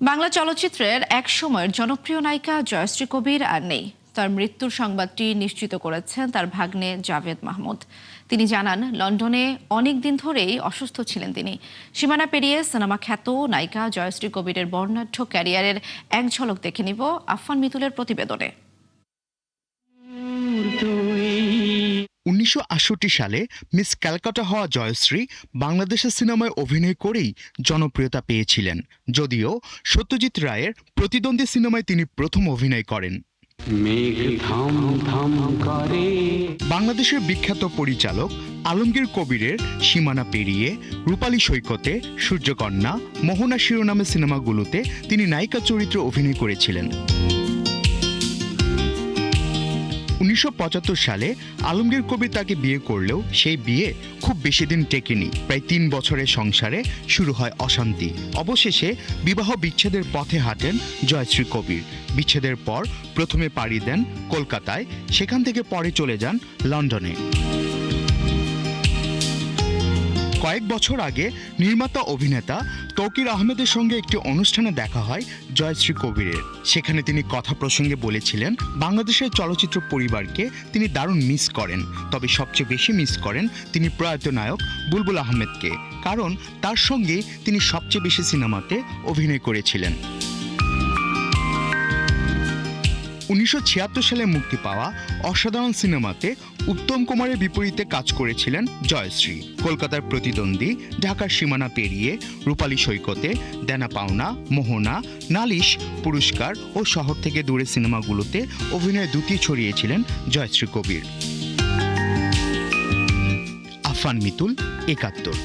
বাংলা চলচ্চিত্রের এক সময়ের জনপ্রিয় নায়িকা জয়শ্রী কবির আর নেই। তার মৃত্যুর সংবাদটি নিশ্চিত করেছেন তার ভাগ্নে জাভেদ মাহমুদ। তিনি জানান, লন্ডনে অনেক দিন ধরেই অসুস্থ ছিলেন তিনি। সীমানা পেরিয়ে সিনেমা খ্যাত নায়িকা জয়শ্রী কবিরের বর্ণাঢ্য ক্যারিয়ারের এক ঝলক দেখে নিব আফফান মিতুলের প্রতিবেদনে। 1968 সালে মিস ক্যালকাটা হওয়া জয়শ্রী বাংলাদেশের সিনেমায় অভিনয় করেই জনপ্রিয়তা পেয়েছিলেন। যদিও সত্যজিৎ রায়ের প্রতিদ্বন্দ্বী সিনেমায় তিনি প্রথম অভিনয় করেন। বাংলাদেশের বিখ্যাত পরিচালক আলমগীর কবিরের সীমানা পেরিয়ে, রূপালী সৈকতে, সূর্যকন্যা, মোহনা শিরোনামে সিনেমাগুলোতে তিনি নায়িকা চরিত্রে অভিনয় করেছিলেন। 1975 সালে আলমগীর কবির তাকে বিয়ে করলেও সেই বিয়ে খুব বেশি দিন টেকেনি। প্রায় 3 বছরের সংসারে শুরু হয় অশান্তি। অবশেষে বিবাহ বিচ্ছেদের পথে হাঁটেন জয়শ্রী কবির। বিচ্ছেদের পর প্রথমে পাড়ি দেন কলকাতায়, সেখান থেকে পরে চলে যান লন্ডনে। কয়েক বছর আগে নির্মাতা অভিনেতা তৌকির আহমেদের সঙ্গে একটি অনুষ্ঠানে দেখা হয় জয়শ্রী কবিরের। সেখানে তিনি কথা প্রসঙ্গে বলেছিলেন, বাংলাদেশের চলচ্চিত্র পরিবারকে তিনি দারুণ মিস করেন, তবে সবচেয়ে বেশি মিস করেন তিনি প্রয়াত নায়ক বুলবুল আহমেদকে, কারণ তার সঙ্গেই তিনি সবচেয়ে বেশি সিনেমাতে অভিনয় করেছিলেন। 1976 সালে মুক্তি পাওয়া অসাধারণ সিনেমাতে উত্তম কুমারের বিপরীতে কাজ করেছিলেন জয়শ্রী। কলকাতার প্রতিদ্বন্দ্বী, ঢাকার সীমানা পেরিয়ে, রূপালী সৈকতে, দেনা পাওনা, মোহনা, নালিশ, পুরস্কার ও শহর থেকে দূরে সিনেমাগুলোতে অভিনয়ের দ্যুতি ছড়িয়েছিলেন জয়শ্রী কবির। আফফান মিতুল, ৭১।